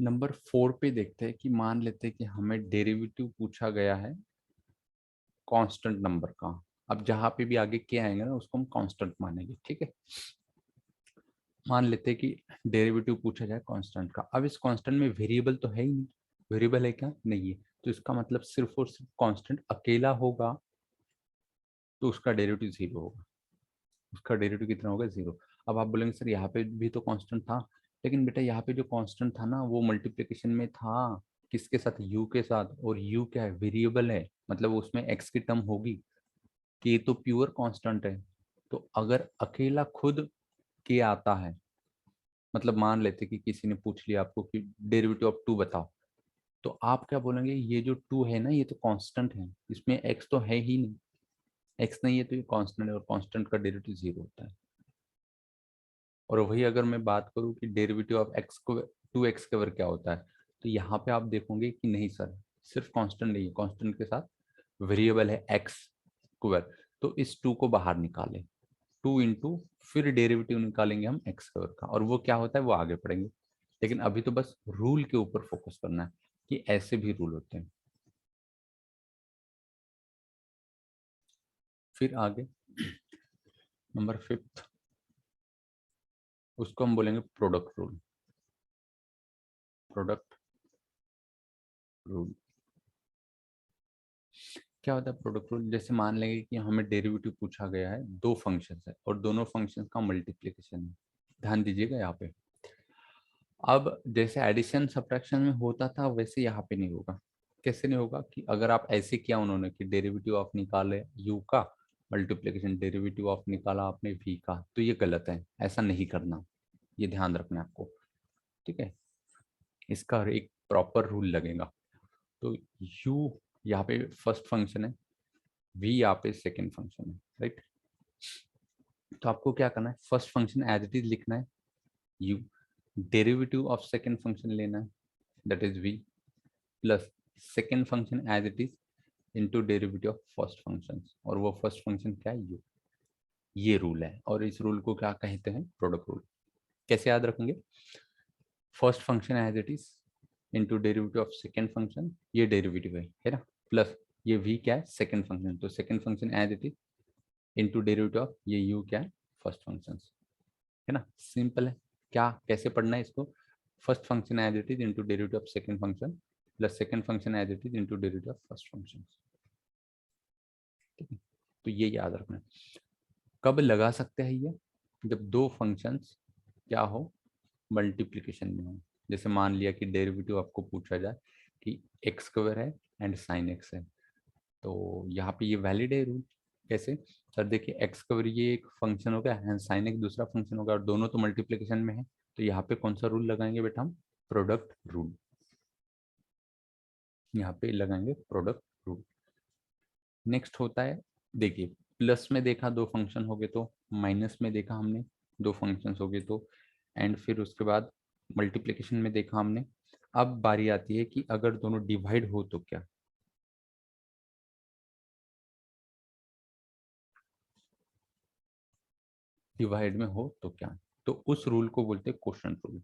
Number 4 पे देखते हैं कि मान लेते हैं कि हमें डेरिवेटिव पूछा गया है कांस्टेंट नंबर का। अब जहां पे भी आगे क्या आएगा ना उसको हम कांस्टेंट मानेंगे, ठीक है। मान लेते हैं कि डेरिवेटिव पूछा जाए कांस्टेंट का। अब इस कांस्टेंट में वेरिएबल तो है ही नहीं, वेरिएबल है क्या? नहीं है। तो इसका मतलब सिर्फ और सिर्फ कांस्टेंट अकेला होगा तो उसका डेरिवेटिव जीरो होगा। उसका डेरिवेटिव कितना होगा? जीरो। अब आप बोलेंगे सर यहाँ पे भी तो कांस्टेंट था, लेकिन बेटा यहाँ पे जो कांस्टेंट था ना वो मल्टीप्लिकेशन में था किसके साथ? यू के साथ। और यू क्या है? वेरिएबल है, मतलब उसमें एक्स की टर्म होगी। के तो प्योर कांस्टेंट है। तो अगर अकेला खुद के आता है, मतलब मान लेते कि किसी ने पूछ लिया आपको कि डेरिवेटिव ऑफ टू बताओ, तो आप क्या बोलेंगे? ये जो टू है ना ये तो कांस्टेंट है, इसमें एक्स तो है ही नहीं। एक्स नहीं है तो ये कांस्टेंट है, और कांस्टेंट का डेरिवेटिव जीरो होता है। और वही अगर मैं बात करूं कि डेरिवेटिव ऑफ एक्स को टू एक्स स्क्वायर क्या होता है, तो यहाँ पे आप देखोगे कि नहीं सर, सिर्फ कांस्टेंट नहीं है, कांस्टेंट के साथ वेरिएबल है एक्स स्क्वायर। तो इस टू को बाहर निकालें, टू इंटू फिर डेरिवेटिव निकालेंगे हम एक्स स्क्वायर का, और वो क्या होता है वो आगे पढ़ेंगे। लेकिन अभी तो बस रूल के ऊपर फोकस करना है कि ऐसे भी रूल होते हैं। फिर आगे नंबर 5 उसको हम बोलेंगे प्रोडक्ट रूल। प्रोडक्ट रूल क्या होता है? प्रोडक्ट रूल जैसे मान लेंगे कि हमें डेरिवेटिव पूछा गया है, दो फंक्शंस है और दोनों फंक्शंस का मल्टीप्लिकेशन है। ध्यान दीजिएगा यहाँ पे। अब जैसे एडिशन सब्ट्रैक्शन में होता था वैसे यहाँ पे नहीं होगा। कैसे नहीं होगा? कि अगर आप ऐसे किया उन्होंने कि डेरिवेटिव ऑफ निकाले यू का, मल्टीप्लिकेशन डेरिवेटिव ऑफ निकाला आपने वी का, तो ये गलत है, ऐसा नहीं करना। ये ध्यान रखना है आपको, ठीक है। इसका एक प्रॉपर रूल लगेगा। तो यू यहाँ पे फर्स्ट फंक्शन है, वी यहाँ पे सेकेंड फंक्शन है, राइट। तो आपको क्या करना है? First function as it is लिखना है u, derivative of second function लेना है that is v, plus second function as it is into derivative of first function, और वो फर्स्ट फंक्शन क्या है? यू। ये रूल है, और इस रूल को क्या कहते हैं? Product rule. कैसे याद रखेंगे? First function as it is into derivative of second function, ये डेरिवेटिव है ना, प्लस ये वी क्या है? सेकेंड फंक्शन, तो second function as it is into derivative of ये यू क्या है? फर्स्ट फंक्शन, है ना। सिंपल है। क्या कैसे पढ़ना है इसको? First function as it is into derivative of second function plus second function as it is into derivative of first function, ठीक है। तो ये याद रखना है। कब लगा सकते हैं ये? जब दो फंक्शंस क्या हो? मल्टीप्लिकेशन में हो। जैसे मान लिया कि डेरिवेटिव आपको पूछा जाए कि एक्स स्क्वायर है एंड साइन एक्स है, तो यहाँ पे ये वैलिड है रूल। कैसे? सर देखिए, एक्स स्क्वायर ये एक फंक्शन हो गया एंड साइन एक दूसरा फंक्शन होगा, और दोनों तो मल्टीप्लिकेशन में है, तो यहाँ पे कौन सा रूल लगाएंगे बेटा? हम प्रोडक्ट रूल। यहाँ पे लगाएंगे प्रोडक्ट रूल। नेक्स्ट होता है, देखिए, प्लस में देखा दो फंक्शन हो गए तो, माइनस में देखा हमने दो फंक्शन हो गए तो, एंड फिर उसके बाद मल्टीप्लिकेशन में देखा हमने। अब बारी आती है कि अगर दोनों डिवाइड हो तो क्या? डिवाइड में हो तो क्या? तो उस रूल को बोलते हैं क्वोशंट रूल।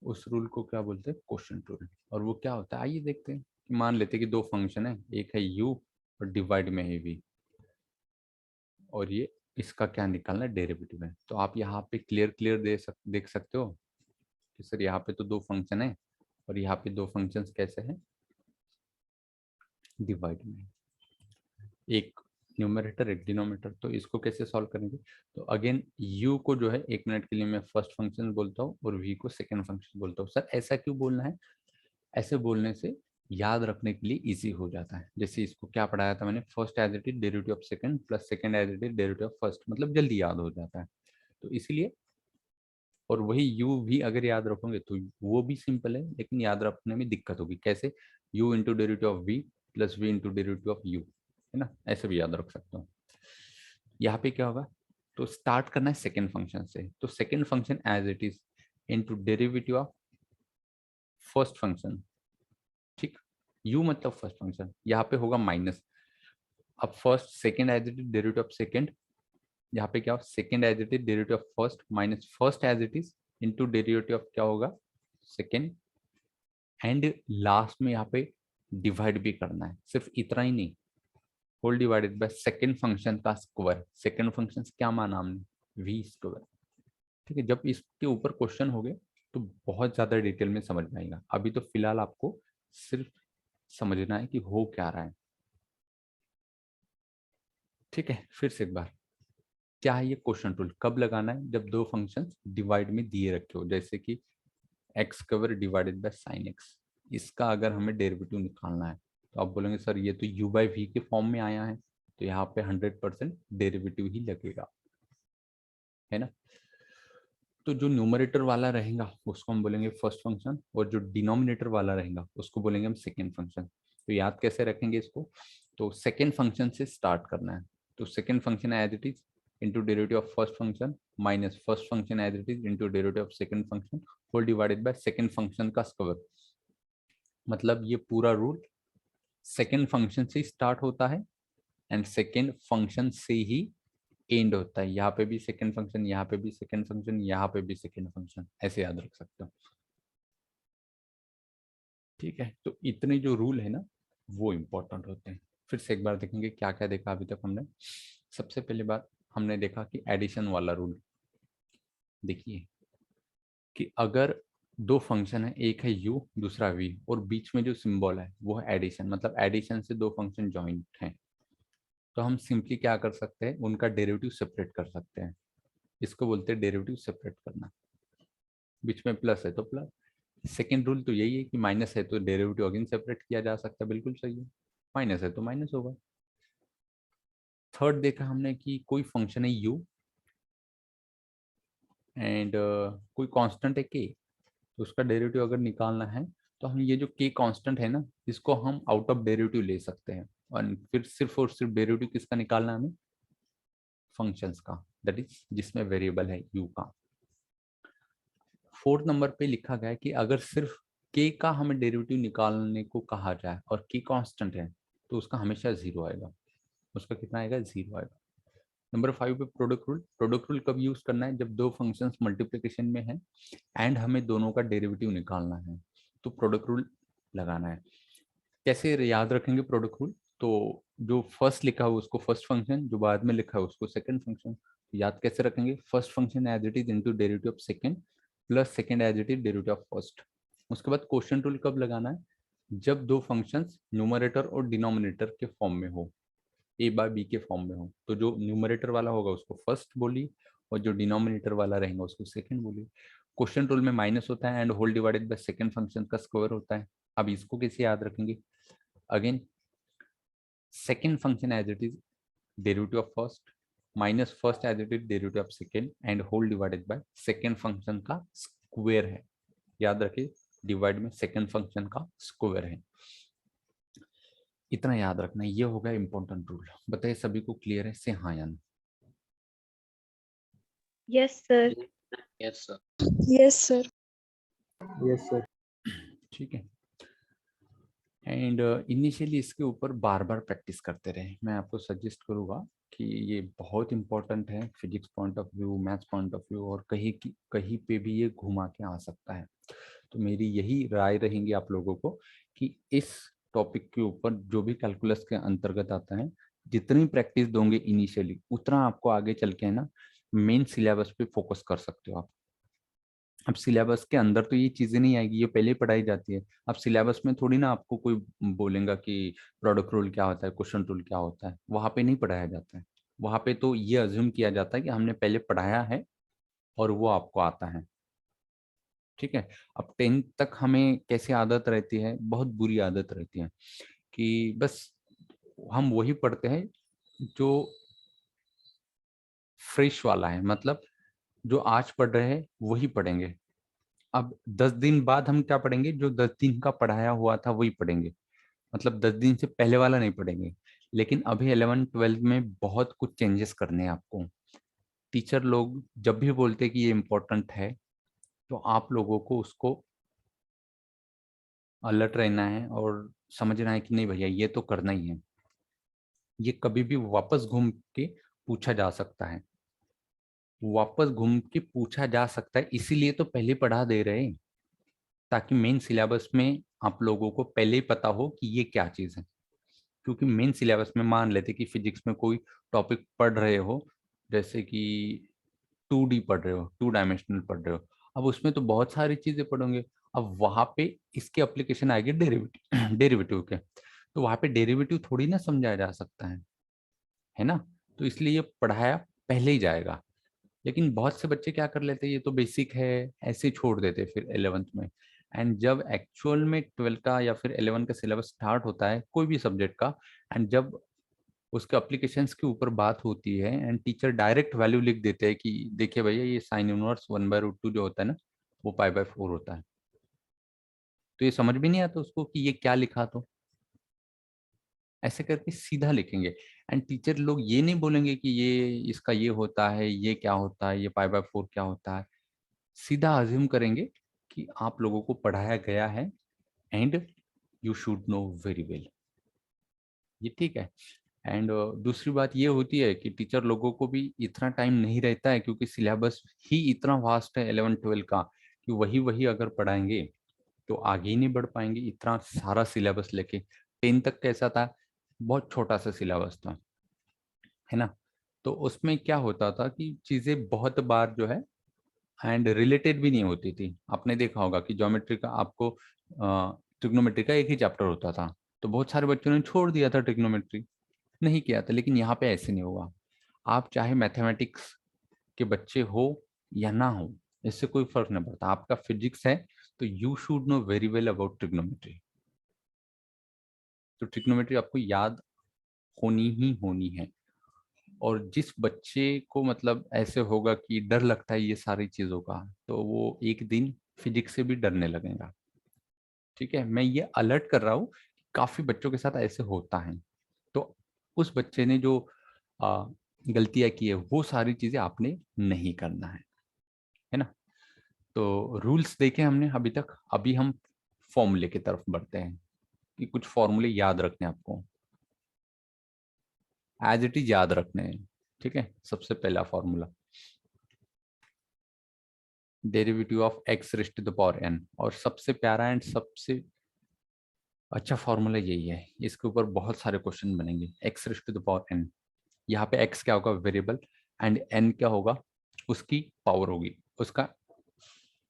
उस रूल को क्या बोलते हैं? Quotient rule. और वो क्या होता है आइए देखते हैं। कि मान लेते हैं कि दो फंक्शन है, एक है यू और डिवाइड में है वी, और ये इसका क्या निकालना है? डेरिवेटिव है। तो आप यहाँ पे क्लियर क्लियर देख सकते हो कि सर यहाँ पे तो दो फंक्शन है, और यहाँ पे दो फंक्शंस कैसे हैं? डिवाइड में। एक न्यूमरेटर एक डिनोमिनेटर, तो इसको कैसे सॉल्व करेंगे? तो अगेन यू को जो है 1 मिनट के लिए मैं फर्स्ट फंक्शन बोलता हूँ और वी को सेकंड फंक्शन बोलता हूँ। सर ऐसा क्यों बोलना है? ऐसे बोलने से याद रखने के लिए इजी हो जाता है। जैसे इसको क्या पढ़ाया था मैंने? First as it is derivative of second plus second as it is derivative of first, मतलब जल्दी याद हो जाता है। तो इसलिए, और वही यू भी अगर याद रखोगे तो वो भी सिंपल है, लेकिन याद रखने में दिक्कत होगी। कैसे? U into derivative of v plus v into derivative of u, है ना, ऐसे भी याद रख सकते हो। यहाँ पे क्या होगा? तो स्टार्ट करना है सेकेंड फंक्शन से, तो second function as it is into derivative of first function, ठीक। u मतलब फर्स्ट फंक्शन, यहाँ पे होगा माइनस। अब first second as it is derivative of second, यहाँ पे क्या हो, second as it is derivative of first minus first as it is into derivative of क्या होगा, सेकेंड। एंड लास्ट में यहाँ पे डिवाइड भी करना है, सिर्फ इतना ही नहीं, whole divided by second function का स्क्वायर। सेकेंड फंक्शन क्या माना हमने, वी स्क्वायर। ठीक है, जब इसके ऊपर क्वेश्चन हो गए तो बहुत ज्यादा डिटेल में समझ में आएगा। अभी तो फिलहाल आपको सिर्फ समझना है कि हो क्या रहा है। ठीक है, फिर से एक बार, क्या है ये क्वेश्चन रूल, कब लगाना है, जब दो फंक्शंस डिवाइड में दिए रखे हो, जैसे कि x square divided by sine x, इसका अगर हमें डेरिवेटिव निकालना है तो आप बोलेंगे सर ये तो u बाई वी के फॉर्म में आया है, तो यहाँ पे 100% डेरिवेटिव ही लगेगा, है ना। तो जो न्यूमरेटर वाला रहेगा उसको हम बोलेंगे फर्स्ट फंक्शन, और जो डिनोमिनेटर वाला रहेगा उसको बोलेंगे हम सेकेंड फंक्शन। तो याद कैसे रखेंगे इसको, तो सेकेंड फंक्शन से स्टार्ट करना है। तो second function as it is into derivative of first function minus first function as it is into derivative of second function whole divided by second function का स्क्वायर। मतलब ये पूरा रूल सेकेंड फंक्शन से start होता है and second function से ही and होता है। यहाँ पे भी सेकेंड फंक्शन, यहाँ पे भी सेकेंड फंक्शन, यहाँ पे भी सेकेंड फंक्शन, ऐसे याद रख सकते हो। ठीक है, तो इतने जो रूल है ना वो इम्पोर्टेंट होते हैं। फिर से एक बार देखेंगे क्या क्या देखा अभी तक हमने। सबसे पहली बात हमने देखा कि एडिशन वाला रूल। देखिए कि अगर दो फंक्शन है, एक है u दूसरा v, और बीच में जो सिंबल है वो है एडिशन, मतलब एडिशन से दो फंक्शन जॉइंट हैं, तो हम सिंपली क्या कर सकते हैं, उनका डेरिवेटिव सेपरेट कर सकते हैं। इसको बोलते हैं डेरिवेटिव सेपरेट करना। बीच में प्लस है तो प्लस, सेकेंड रूल तो यही है कि माइनस है तो डेरिवेटिव अगेन सेपरेट किया जा सकता है, बिल्कुल सही है, माइनस है तो माइनस होगा। थर्ड देखा हमने कि कोई फंक्शन है u एंड कोई कांस्टेंट है k, तो उसका डेरिवेटिव अगर निकालना है तो हम ये जो k कांस्टेंट है ना इसको हम आउट ऑफ डेरिवेटिव ले सकते हैं, और फिर सिर्फ और सिर्फ डेरिवेटिव किसका निकालना है हमें, फंक्शंस का, दैट इज जिसमें वेरिएबल है u का। फोर्थ नंबर पे लिखा गया है कि अगर सिर्फ k का हमें डेरिवेटिव निकालने को कहा जाए और k कांस्टेंट है तो उसका हमेशा जीरो आएगा, उसका कितना आएगा, जीरो आएगा। नंबर 5 पे प्रोडक्ट रूल। प्रोडक्ट रूल कब यूज करना है, जब दो फंक्शंस मल्टीप्लिकेशन में हैं एंड हमें दोनों का डेरिवेटिव निकालना है, तो प्रोडक्ट रूल लगाना है। कैसे याद रखेंगे प्रोडक्ट रूल, तो जो फर्स्ट लिखा हो उसको फर्स्ट फंक्शन, जो बाद में लिखा है उसको सेकंड फंक्शन। याद कैसे रखेंगे, first function as it is into derivative of second plus second as it is derivative of first. उसके बाद क्वोशिएंट रूल कब लगाना है, जब दो फंक्शंस न्यूमरेटर और डिनोमिनेटर के फॉर्म में हो, ए बाय बी के फॉर्म में हो, तो जो न्यूमरेटर वाला होगा उसको फर्स्ट बोलिए और जो डिनोमिनेटर वाला रहेगा उसको सेकंड बोलिए। क्वोशिएंट रूल में माइनस होता है and whole divided by second function का स्क्वायर होता है। अब इसको कैसे याद रखेंगे, again second function as it is derivative of first minus first as it is derivative of second and whole divided by second function का स्क्वायर है। याद रखिए डिवाइड में सेकंड फंक्शन का स्क्वायर है, इतना याद रखना। ये होगा इंपॉर्टेंट रूल। बताइए सभी को क्लियर है से हाँ या ना। Yes sir. Yes sir. Yes sir. Yes sir. ठीक है, एंड इनिशियली इसके ऊपर बार बार प्रैक्टिस करते रहे। मैं आपको सजेस्ट करूँगा कि ये बहुत इंपॉर्टेंट है physics point of view, maths point of view, और कहीं पे भी ये घुमा के आ सकता है। तो मेरी यही राय रहेंगी आप लोगों को कि इस टॉपिक के ऊपर जो भी कैलकुलस के अंतर्गत आता है, जितनी प्रैक्टिस दोगे इनिशियली उतना आपको आगे चल के है ना मेन सिलेबस पे फोकस कर सकते हो आप। अब सिलेबस के अंदर तो ये चीजें नहीं आएगी, ये पहले ही पढ़ाई जाती है। अब सिलेबस में थोड़ी ना आपको कोई बोलेगा कि प्रोडक्ट रूल क्या होता है, क्वेश्चन रूल क्या होता है, वहां पे नहीं पढ़ाया जाता है। वहां पे तो ये अज्यूम किया जाता है कि हमने पहले पढ़ाया है और वो आपको आता है। ठीक है, अब 10th तक हमें कैसे आदत रहती है, बहुत बुरी आदत रहती है कि बस हम वही पढ़ते हैं जो फ्रेश वाला है, मतलब जो आज पढ़ रहे हैं वही पढ़ेंगे। अब 10 दिन बाद हम क्या पढ़ेंगे, जो 10 दिन का पढ़ाया हुआ था वही पढ़ेंगे, मतलब 10 दिन से पहले वाला नहीं पढ़ेंगे। लेकिन अभी 11th-12th में बहुत कुछ चेंजेस करने हैं आपको। टीचर लोग जब भी बोलते हैं कि ये इम्पोर्टेंट है तो आप लोगों को उसको अलर्ट रहना है और समझना है कि नहीं भैया ये तो करना ही है, ये कभी भी वापस घूम के पूछा जा सकता है, वापस घूम के पूछा जा सकता है, इसीलिए तो पहले पढ़ा दे रहे हैं, ताकि मेन सिलेबस में आप लोगों को पहले ही पता हो कि ये क्या चीज है। क्योंकि मेन सिलेबस में मान लेते कि फिजिक्स में कोई टॉपिक पढ़ रहे हो, जैसे कि 2D पढ़ रहे हो, 2 डायमेंशनल पढ़ रहे हो, अब उसमें तो बहुत सारी चीजें पढ़ोगे। अब वहां पे इसके एप्लीकेशन आएगी डेरिवेटिव डेरिवेटिव के, तो वहां पे डेरिवेटिव थोड़ी ना समझाया जा सकता है ना। तो इसलिए ये पढ़ाया पहले ही जाएगा। लेकिन बहुत से बच्चे क्या कर लेते हैं, ये तो बेसिक है, ऐसे ही छोड़ देते हैं फिर 11th में। एंड जब एक्चुअल में 12 का या फिर 11 का सिलेबस स्टार्ट होता है कोई भी सब्जेक्ट का, एंड जब उसके एप्लीकेशंस के ऊपर बात होती है एंड टीचर डायरेक्ट वैल्यू लिख देते हैं कि देखिए भैया ये साइन इनवर्स 1/√2 जो होता है ना, वो π/4 होता है, तो ये समझ भी नहीं आता उसको कि ये क्या लिखा, तो ऐसे करके सीधा लिखेंगे। एंड टीचर लोग ये नहीं बोलेंगे कि ये इसका ये होता है, ये क्या होता है, ये π/4 क्या होता है, सीधा अज्यूम करेंगे कि आप लोगों को पढ़ाया गया है and you should know very well, ये ठीक है। एंड दूसरी बात ये होती है कि टीचर लोगों को भी इतना टाइम नहीं रहता है, क्योंकि सिलेबस ही इतना वास्ट है 11-12 का, कि वही वही अगर पढ़ाएंगे तो आगे ही नहीं बढ़ पाएंगे। इतना सारा सिलेबस लेके 10 तक कैसा था, बहुत छोटा सा सिलेबस था, है ना। तो उसमें क्या होता था कि चीजें बहुत बार जो है एंड रिलेटेड भी नहीं होती थी। आपने देखा होगा कि ज्योमेट्री का आपको ट्रिग्नोमेट्री का एक ही चैप्टर होता था, तो बहुत सारे बच्चों ने छोड़ दिया था, ट्रिग्नोमेट्री नहीं किया था। लेकिन यहाँ पे ऐसे नहीं होगा, आप चाहे मैथमेटिक्स के बच्चे हो या ना हो, इससे कोई फर्क नहीं पड़ता। आपका फिजिक्स है तो you should know very well about trigonometry. तो ट्रिग्नोमेट्री आपको याद होनी ही होनी है। और जिस बच्चे को मतलब ऐसे होगा कि डर लगता है ये सारी चीजों का, तो वो एक दिन फिजिक्स से भी डरने लगेगा। ठीक है, मैं ये अलर्ट कर रहा हूँ, काफी बच्चों के साथ ऐसे होता है। तो उस बच्चे ने जो गलतियां की है वो सारी चीजें आपने नहीं करना है ना। तो रूल्स देखे हमने अभी तक, अभी हम फॉर्मूले की तरफ बढ़ते हैं कि कुछ फॉर्मूले याद रखने हैं आपको, एज इट इज याद रखने हैं। ठीक है, सबसे पहला formula derivative of x raise to the power n, और सबसे प्यारा एंड सबसे अच्छा फॉर्मूला यही है। इसके ऊपर बहुत सारे क्वेश्चन बनेंगे। x raise to the power n, यहाँ पे x क्या होगा, वेरिएबल, एंड n क्या होगा, उसकी पावर होगी, उसका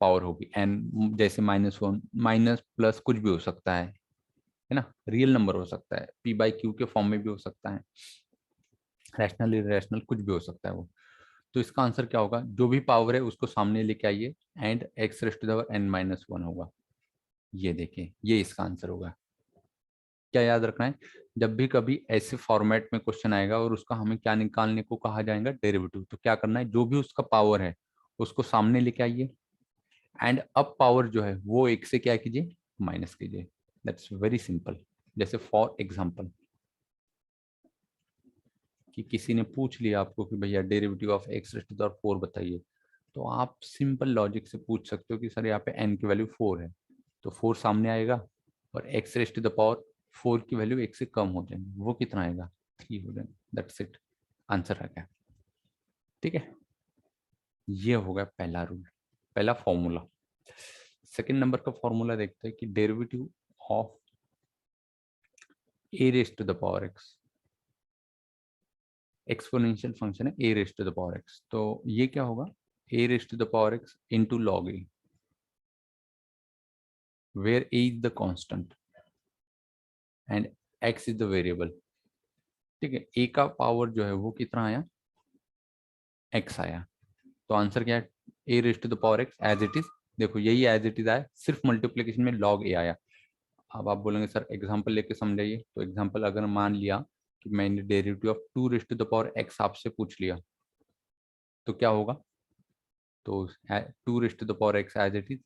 पावर होगी n, जैसे -1 माइनस प्लस कुछ भी हो सकता है ना, रियल नंबर हो सकता है, p/q के फॉर्म में भी हो सकता है, रैशनल इरेशनल कुछ भी हो सकता है वो। तो इसका आंसर क्या होगा, जो भी पावर है उसको सामने लेके आइए and x raise to the power n-1 होगा। ये देखिए, ये इसका आंसर होगा। क्या याद रखना है, जब भी कभी ऐसे फॉर्मेट में क्वेश्चन आएगा और उसका हमें क्या निकालने को कहा जाएगा, डेरिवेटिव, तो क्या करना है, जो भी उसका पावर है उसको सामने लेके आइए एंड अब पावर जो है वो एक से क्या कीजिए, माइनस कीजिए। That's very simple. जैसे फॉर एग्जांपल कि किसी ने पूछ लिया आपको कि भैया derivative of x raise to the power 4 बताइए, तो आप सिंपल लॉजिक से पूछ सकते हो कि सर यहाँ पे n की वैल्यू 4 है, तो 4 सामने आएगा और x raise to the power 4 की वैल्यू 1 से कम हो जाएगी, वो कितना आएगा, 3 हो जाएगा। दैट्स इट, आंसर आ गया। ठीक है, ये होगा पहला रूल, पहला फॉर्मूला। सेकंड नंबर का फॉर्मूला देखते हैं कि derivative of a raise to the power x, exponential function है a raise to the power x, तो ये क्या होगा, a raise to the power x into log a, where a is the constant and x is the variable। ठीक है, a का power जो है वो कितना आया, x आया, तो आंसर क्या है, a raise to the power x as it is. देखो यही एज इट इज आया, सिर्फ मल्टीप्लीकेशन में log a आया। अब आप बोलेंगे सर एग्जांपल लेके समझाइए, तो एग्जांपल अगर मान लिया कि मैंने derivative of 2 raise to the power x आपसे पूछ लिया, तो क्या होगा, तो 2 raise to the power x as it is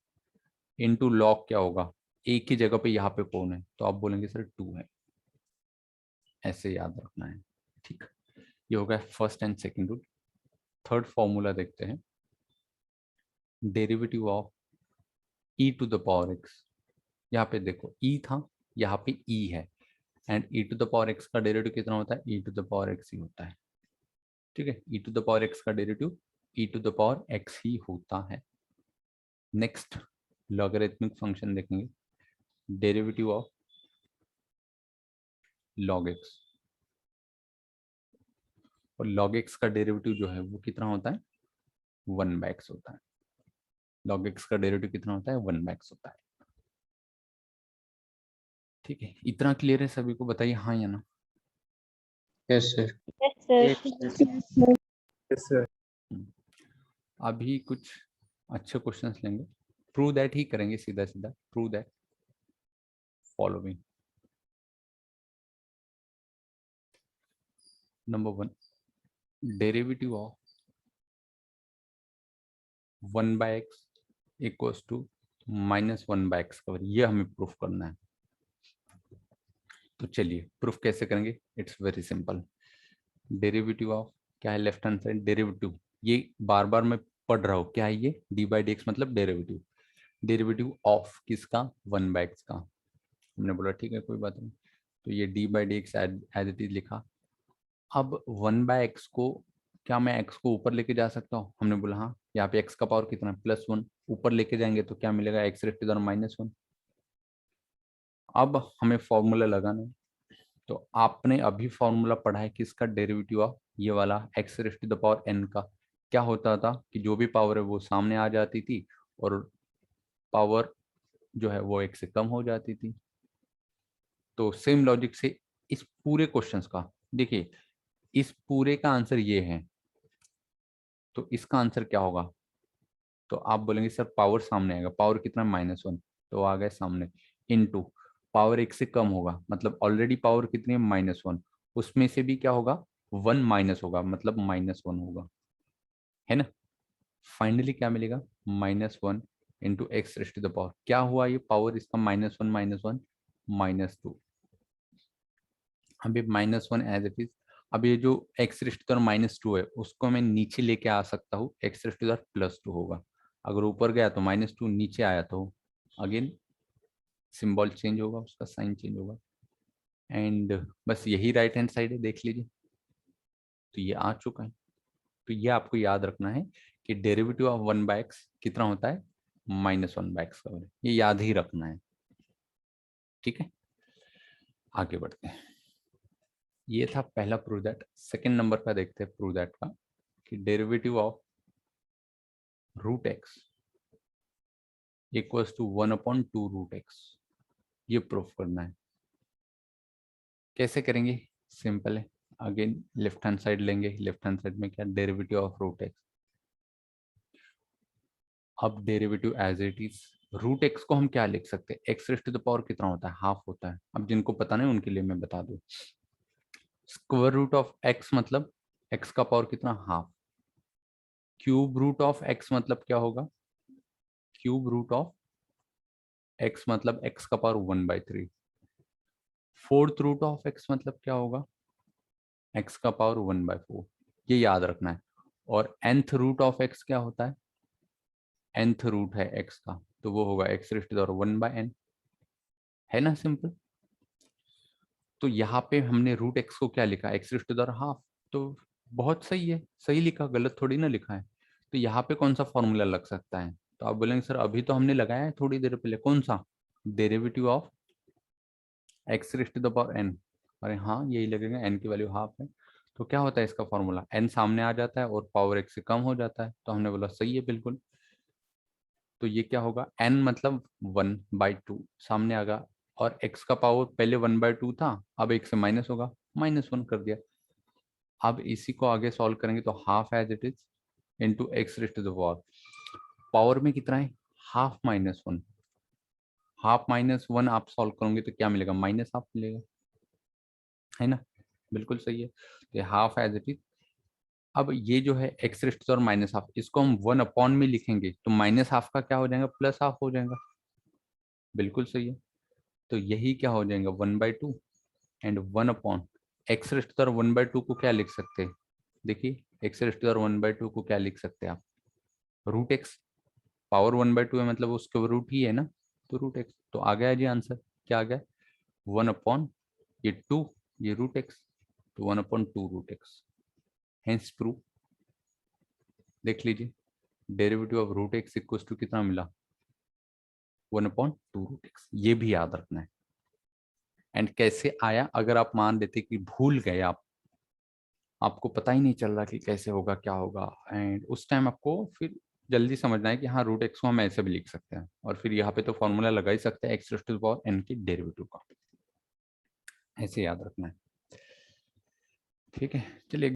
into log क्या होगा, एक की जगह पे यहाँ पे कौन है, तो आप बोलेंगे सर 2 है। ऐसे याद रखना है। ठीक, ये हो गया first and second rule. Third formula देखते हैं, derivative of e to the power x। यहाँ पे देखो e था यहाँ पे e है, and e to the power x का डेरिवेटिव कितना होता है, e to the power x ही होता है। ठीक है, e to the power x का derivative e to the power x ही होता है। नेक्स्ट लॉगरिथमिक फंक्शन देखेंगे, डेरिवेटिव ऑफ log x, और log x का डेरिवेटिव जो है वो कितना होता है, 1/x होता है। log x का डेरिवेटिव कितना होता है, 1/x होता है। ठीक है, इतना क्लियर है सभी को, बताइए हाँ या ना। Yes, sir. Yes, sir. Yes, sir. अभी कुछ अच्छे क्वेश्चंस लेंगे, प्रूव दैट ही करेंगे, सीधा सीधा prove that following. Number 1, derivative of 1/x equals to -1/x कवर, ये हमें प्रूफ करना है। तो चलिए प्रूफ कैसे करेंगे, it's very simple. Derivative of क्या है, लेफ्ट हैंड साइड डेरिवेटिव, ये बार बार मैं पढ़ रहा हूँ, क्या है ये, d/dx मतलब डेरिवेटिव, डेरिवेटिव ऑफ किसका, 1/x का। हमने बोला ठीक है कोई बात नहीं, तो ये d/dx एज इट इज लिखा। अब 1/x को क्या मैं x को ऊपर लेके जा सकता हूँ, हमने बोला हाँ, यहाँ पे x का पावर कितना है, +1, ऊपर लेके जाएंगे तो क्या मिलेगा, x⁻⁻1। अब हमें फॉर्मूला लगाना है, तो आपने अभी फॉर्मूला पढ़ा है किसका, डेरिवेटिव ऑफ ये वाला x⁻n का। क्या होता था कि जो भी पावर है वो सामने आ जाती थी, और पावर जो है वो x से कम हो जाती थी। तो सेम लॉजिक से इस पूरे क्वेश्चंस का देखिए, इस पूरे का आंसर ये है, तो इसका आंसर क्या होगा, तो आप बोलेंगे सर पावर सामने आएगा, पावर कितना, -1, तो आ गए सामने, इनटू पावर एक से कम होगा, मतलब ऑलरेडी पावर कितनी है, -1, उसमें से भी क्या होगा, 1 माइनस होगा, मतलब -1 होगा, है ना। फाइनली क्या मिलेगा, -1 इंटू x⁻², क्या हुआ ये पावर इसका, -1 -2। अभी -1 एज इट इज। अब ये जो x⁻² है उसको मैं नीचे लेके आ सकता हूँ, x⁻² होगा, अगर ऊपर गया तो -2, नीचे आया तो अगेन सिंबल चेंज होगा, उसका साइन चेंज होगा, एंड बस यही राइट हैंड साइड है, देख लीजिए। तो ये आ चुका है। तो ये आपको याद रखना है कि डेरिवेटिव ऑफ 1/x कितना होता है, -1/x का, ये याद ही रखना है। ठीक है, आगे बढ़ते हैं। ये था पहला प्रूव दैट। सेकेंड नंबर का देखते हैं प्रूव दैट का, कि derivative of √x equals to 1/2 √x, ये प्रूफ करना है। कैसे करेंगे, सिंपल है, अगेन लेफ्ट हैंड साइड लेंगे, लेफ्ट हैंड साइड में क्या, डेरिवेटिव ऑफ √x। अब derivative as it is, √x को हम क्या लिख सकते हैं, x⁻² कितना होता है, हाफ होता है। अब जिनको पता नहीं उनके लिए मैं बता दूं, स्क्वायर रूट ऑफ x मतलब x का पावर कितना, half. Cube root of x मतलब क्या होगा, क्यूब रूट ऑफ x मतलब x का power 1/3। Fourth root of x मतलब क्या होगा, x का पावर 1/4। ये याद रखना है। और nth रूट ऑफ x क्या होता है, nth रूट है x का, तो वो होगा x⁻1/n, है ना, सिंपल। तो यहाँ पे हमने √x को क्या लिखा, x⁻½ तो बहुत सही है, सही लिखा, गलत थोड़ी ना लिखा है। तो यहाँ पे कौन सा फॉर्मूला लग सकता है, तो आप बोलेंगे सर अभी तो हमने लगाया है थोड़ी देर पहले, कौन सा, डेरिवेटिव ऑफ x⁻n। अरे हाँ यही लगेगा, n की वैल्यू हाफ है, तो क्या होता है इसका फॉर्मूला, n सामने आ जाता है और पावर x से कम हो जाता है, तो हमने बोला सही है बिल्कुल। तो ये क्या होगा, n मतलब 1/2 सामने आ गया, और x का पावर पहले 1/2 था, अब एक से माइनस होगा, -1 कर दिया। अब इसी को आगे सॉल्व करेंगे तो half as it is into x⁻², power में कितना है, हाफ -1, हाफ -1 आप सॉल्व करोगे तो क्या मिलेगा, -हाफ मिलेगा, है ना, बिल्कुल सही है। तो ये हाफ एज इट इज। अब ये जो है x⁻² -हाफ, इसको हम 1/, में लिखेंगे तो -हाफ का क्या हो जाएगा, +हाफ हो जाएगा, बिल्कुल सही है। तो यही क्या हो जाएगा, 1/2 एंड 1/, x⁻² 1/2 को क्या लिख सकते हैं, देखिए x⁻² 1/2 को क्या लिख सकते हैं आप, √x, पावर 1/2 है मतलब उसके रूट ही है ना, तो √x, तो आ गया जी आंसर, क्या आ गया, 1 ये 2 ये रूट एक्स, तो 1/2 रूट एक्स। Hence prove. देख लीजिए derivative of root x equals to कितना मिला, 1/2 रूट एक्स। ये भी याद रखना है। एंड कैसे आया, अगर आप मान लेते कि भूल गए आप, आपको पता ही नहीं चल रहा कि कैसे होगा क्या होगा, एंड उस टाइम आपको फिर जल्दी समझना है कि हाँ रूट एक्स को हम ऐसे भी लिख सकते हैं, और फिर यहाँ पे तो फॉर्मूला लगा ही सकते हैं x raise to the power n की डेरिवेटिव का। ऐसे याद रखना है। ठीक है, चलिए